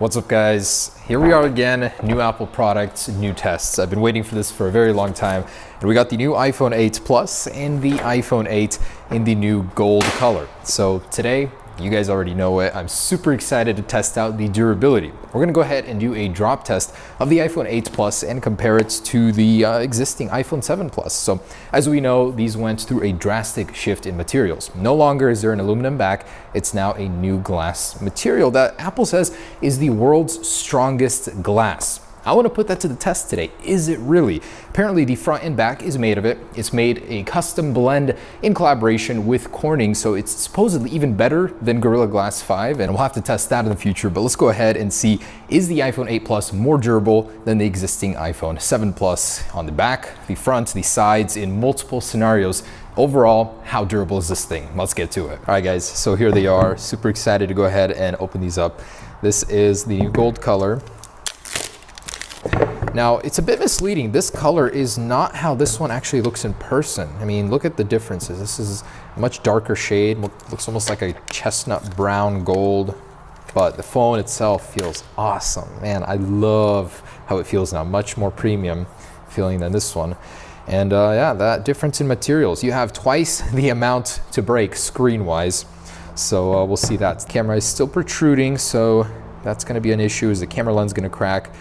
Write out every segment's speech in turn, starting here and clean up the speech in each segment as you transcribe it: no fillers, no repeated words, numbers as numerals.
What's up, guys? Here we are again, new Apple products, new tests. I've been waiting for this for a very long time. And we got the new iPhone 8 Plus and the iPhone 8 in the new gold color. So today, you guys already know it, I'm super excited to test out the durability. We're gonna go ahead and do a drop test of the iPhone 8 Plus and compare it to the existing iPhone 7 Plus. So as we know, these went through a drastic shift in materials. No longer is there an aluminum back, it's now a new glass material that Apple says is the world's strongest glass. I want to put that to the test today. Is it really? Apparently the front and back is made of it. It's made a custom blend in collaboration with Corning, so it's supposedly even better than Gorilla Glass 5, and we'll have to test that in the future. But let's go ahead and see, is the iPhone 8 Plus more durable than the existing iPhone 7 Plus on the back, the front, the sides, in multiple scenarios? Overall, how durable is this thing? Let's get to it. All right, guys, so here they are. Super excited to go ahead and open these up. This is the new gold color. Now, it's a bit misleading. This color is not how this one actually looks in person. I mean, look at the differences. This is a much darker shade. Looks almost like a chestnut brown gold, but the phone itself feels awesome. Man, I love how it feels now. Much more premium feeling than this one. And yeah, that difference in materials. You have twice the amount to break screen-wise. So we'll see that. The camera is still protruding, so that's gonna be an issue. Is the camera lens gonna crack?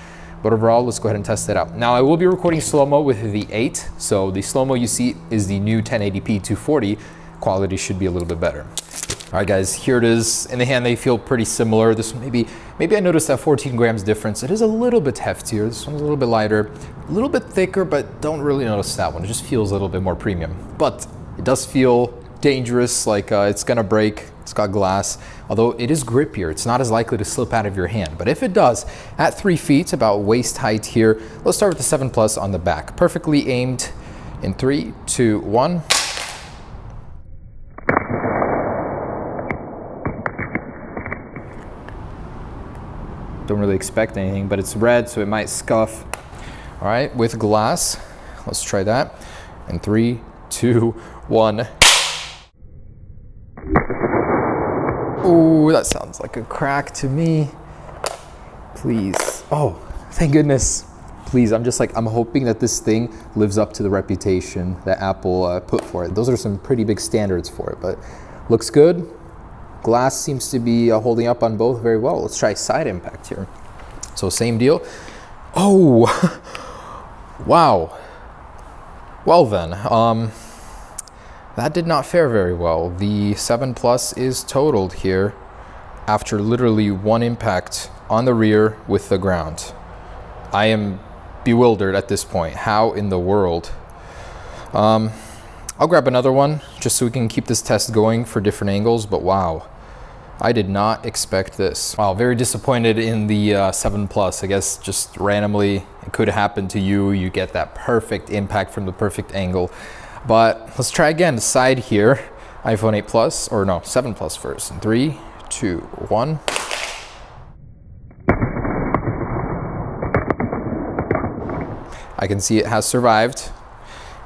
But overall, let's go ahead and test it out. Now, I will be recording slow-mo with the 8. So the slow-mo you see is the new 1080p 240. Quality should be a little bit better. All right, guys, here it is. In the hand, they feel pretty similar. This one, maybe I noticed that 14 grams difference. It is a little bit heftier. This one's a little bit lighter, a little bit thicker, but don't really notice that one. It just feels a little bit more premium. But it does feel dangerous, like it's gonna break. It's got glass, although it is grippier. It's not as likely to slip out of your hand. But if it does, at 3 feet, about waist height here, let's start with the 7 Plus on the back. Perfectly aimed in 3, 2, 1. Don't really expect anything, but it's red, so it might scuff. All right, with glass, let's try that. In 3, 2, 1. Oh, that sounds like a crack to me. Please. Oh, thank goodness. Please, I'm hoping that this thing lives up to the reputation that Apple put for it. Those are some pretty big standards for it, but looks good. Glass seems to be holding up on both very well. Let's try side impact here. So same deal. Oh, wow. Well then, that did not fare very well. The 7 Plus is totaled here after literally one impact on the rear with the ground. I am bewildered at this point. How in the world? I'll grab another one just so we can keep this test going for different angles, but wow. I did not expect this. Wow, very disappointed in the 7 Plus. I guess just randomly, it could happen to you. You get that perfect impact from the perfect angle. But let's try again, the side here. iPhone 8 Plus, or no, 7 Plus first. In 3, 2, 1. I can see it has survived.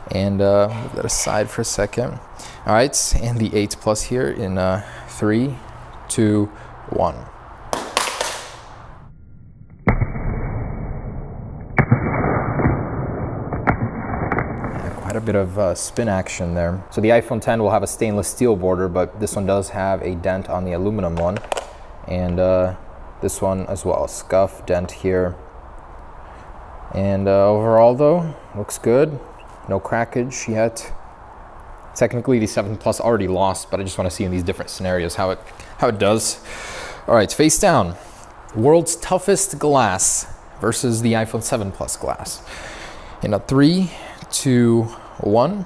And move that aside for a second. All right, and the 8 Plus here in 3, 2, 1. Quite a bit of spin action there. So the iPhone 10 will have a stainless steel border, but this one does have a dent on the aluminum one. And this one as well, scuff, dent here. And overall though, looks good. No crackage yet. Technically the 7 Plus already lost, but I just want to see in these different scenarios how it does. All right, face down. World's toughest glass versus the iPhone 7 Plus glass. In a 3, 2, 1.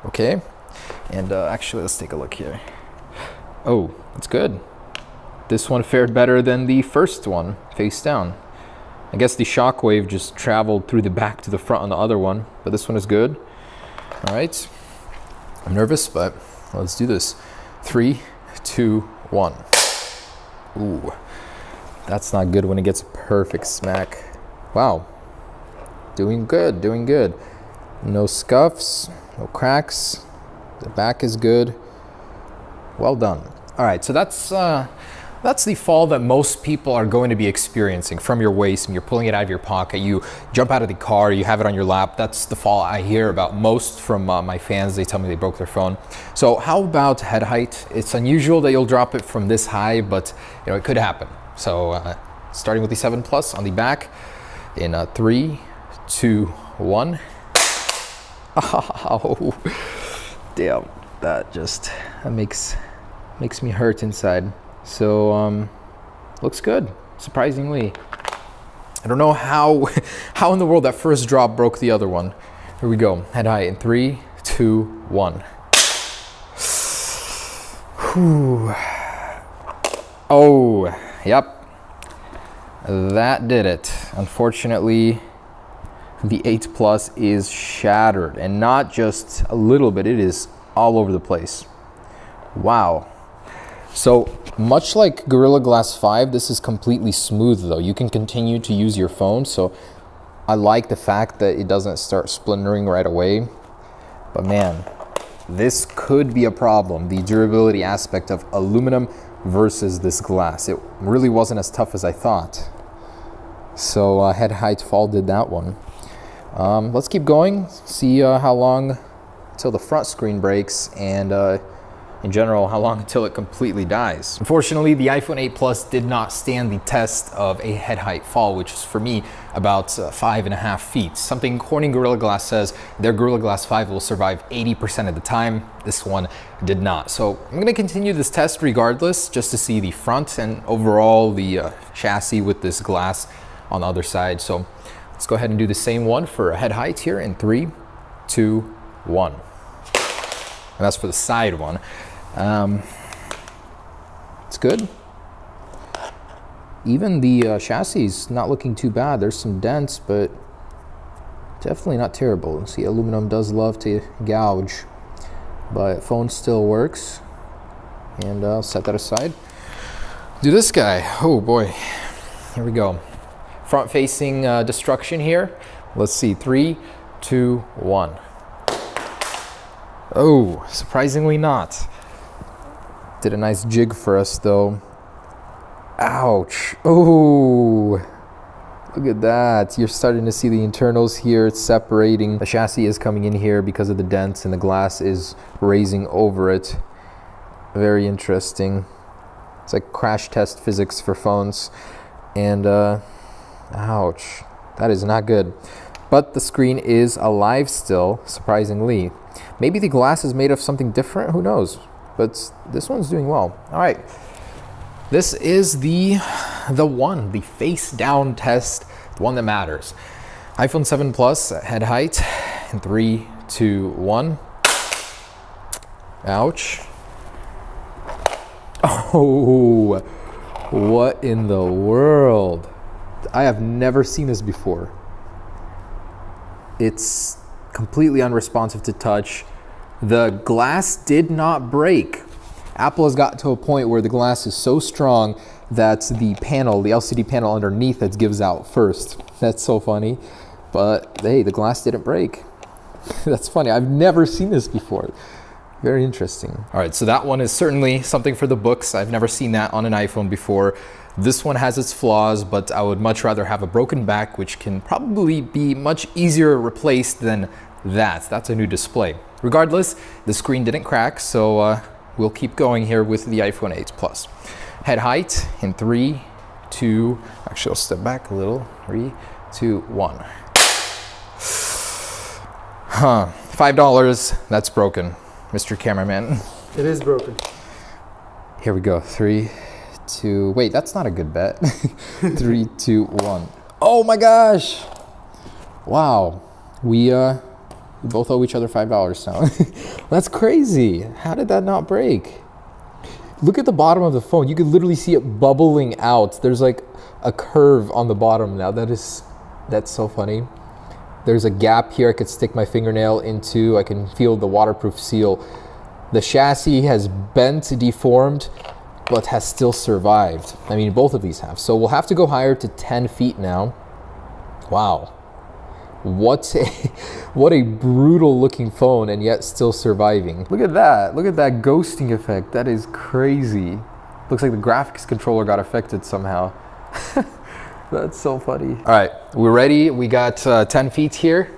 Okay, and actually let's take a look here. Oh, that's good. This one fared better than the first one, face down. I guess the shockwave just traveled through the back to the front on the other one, but this one is good. All right, I'm nervous, but let's do this. 3, 2, 1. Ooh, that's not good when it gets a perfect smack. Wow, doing good, doing good. No scuffs, no cracks. The back is good. Well done. All right, so that's That's the fall that most people are going to be experiencing from your waist. When you're pulling it out of your pocket, you jump out of the car, you have it on your lap. That's the fall I hear about most from my fans. They tell me they broke their phone. So how about head height? It's unusual that you'll drop it from this high, but it could happen. So starting with the 7 Plus on the back in 3, 2, 1. Oh, damn! That makes me hurt inside. So looks good, surprisingly. I don't know how in the world that first drop broke the other one. Here we go, head height in 3, 2, 1. Whew. Oh, yep, that did it. Unfortunately, the 8 Plus is shattered, and not just a little bit, it is all over the place. Wow. So much like Gorilla Glass 5, this is completely smooth though. You can continue to use your phone, so I like the fact that it doesn't start splintering right away. But man, this could be a problem, the durability aspect of aluminum versus this glass. It really wasn't as tough as I thought. So head height fall did that one. Let's keep going, see how long till the front screen breaks, and in general, how long until it completely dies. Unfortunately, the iPhone 8 Plus did not stand the test of a head height fall, which is for me about 5.5 feet. Something Corning Gorilla Glass says their Gorilla Glass 5 will survive 80% of the time. This one did not. So I'm gonna continue this test regardless, just to see the front and overall the chassis with this glass on the other side. So let's go ahead and do the same one for head height here in 3, 2, 1. And that's for the side one. It's good. Even the chassis is not looking too bad. There's some dents, but definitely not terrible. See, aluminum does love to gouge, but phone still works. And I'll set that aside. Do this guy. Oh boy. Here we go. Front facing destruction here. Let's see. 3, 2, 1. Oh, surprisingly not. Did a nice jig for us though. Ouch. Oh, look at that. You're starting to see the internals here. It's separating. The chassis is coming in here because of the dents, and the glass is raising over it. Very interesting. It's like crash test physics for phones. And ouch, that is not good. But the screen is alive still, surprisingly. Maybe the glass is made of something different, who knows? But this one's doing well. All right, this is the one, the face down test, the one that matters. iPhone 7 Plus head height in 3, 2, 1. Ouch. Oh, what in the world? I have never seen this before. It's completely unresponsive to touch. The glass did not break. Apple has gotten to a point where the glass is so strong that the panel, the LCD panel underneath it gives out first. That's so funny. But hey, the glass didn't break. That's funny. I've never seen this before. Very interesting. All right, so that one is certainly something for the books. I've never seen that on an iPhone before. This one has its flaws, but I would much rather have a broken back, which can probably be much easier replaced than that. That's a new display. Regardless, the screen didn't crack, so we'll keep going here with the iPhone 8 Plus. Head height in 3, 2, actually I'll step back a little. 3, 2, 1. Huh, $5, that's broken, Mr. Cameraman. It is broken. Here we go, 3, 2, wait, that's not a good bet. 3, 2, 1. Oh my gosh! Wow, we both owe each other $5 now. That's crazy. How did that not break? Look at the bottom of the phone. You could literally see it bubbling out. There's like a curve on the bottom now. That's so funny. There's a gap here I could stick my fingernail into. I can feel the waterproof seal. The chassis has bent, deformed, but has still survived. I mean, both of these have. So we'll have to go higher to 10 feet now. Wow. What a brutal looking phone, and yet still surviving. Look at that. Look at that ghosting effect. That is crazy. Looks like the graphics controller got affected somehow. That's so funny. All right, we're ready. We got 10 feet here.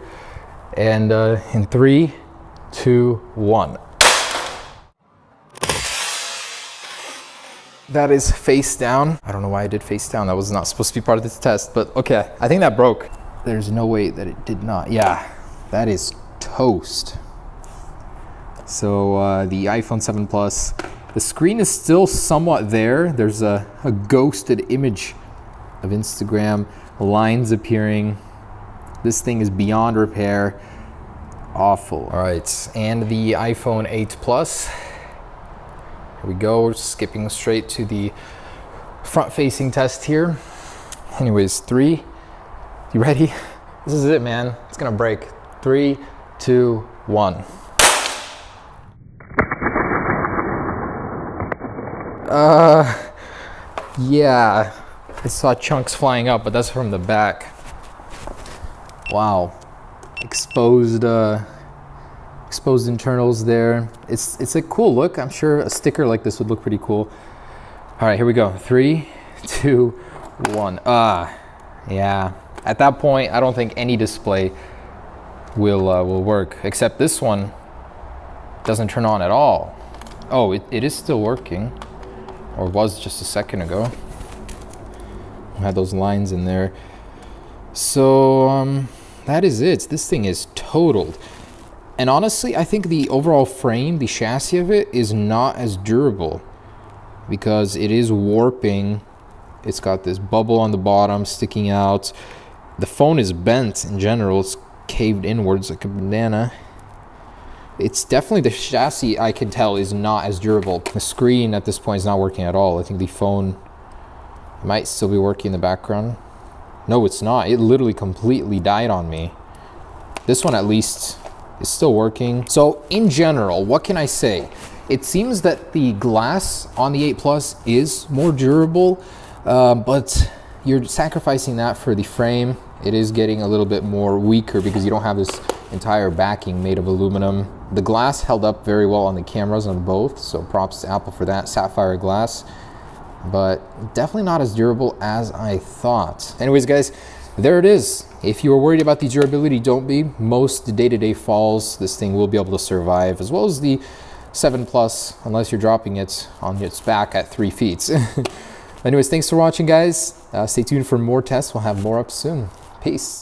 And in 3, 2, 1. That is face down. I don't know why I did face down. That was not supposed to be part of this test, but okay. I think that broke. There's no way that it did not. Yeah, that is toast. So the iPhone 7 Plus, the screen is still somewhat there. There's a ghosted image of Instagram, lines appearing. This thing is beyond repair. Awful. All right, and the iPhone 8 Plus. Here we go, we're skipping straight to the front-facing test here. Anyways, 3, you ready? This is it, man. It's gonna break. 3, 2, 1. Yeah, I saw chunks flying up, but that's from the back. Wow, exposed internals there. It's a cool look. I'm sure a sticker like this would look pretty cool. All right, here we go. 3, 2, 1. Yeah. At that point, I don't think any display will work, except this one doesn't turn on at all. Oh, it is still working, or was just a second ago. I had those lines in there. So that is it. This thing is totaled. And honestly, I think the overall frame, the chassis of it, is not as durable because it is warping. It's got this bubble on the bottom sticking out. The phone is bent in general. It's caved inwards like a banana. It's definitely the chassis, I can tell, is not as durable. The screen at this point is not working at all. I think the phone might still be working in the background. No, it's not. It literally completely died on me. This one at least is still working. So in general, what can I say? It seems that the glass on the 8 Plus is more durable, but you're sacrificing that for the frame. It is getting a little bit more weaker because you don't have this entire backing made of aluminum. The glass held up very well on the cameras on both, so props to Apple for that, sapphire glass, but definitely not as durable as I thought. Anyways, guys, there it is. If you were worried about the durability, don't be. Most day-to-day falls, this thing will be able to survive, as well as the 7 Plus, unless you're dropping it on its back at 3 feet. Anyways, thanks for watching, guys. Stay tuned for more tests. We'll have more up soon. Peace.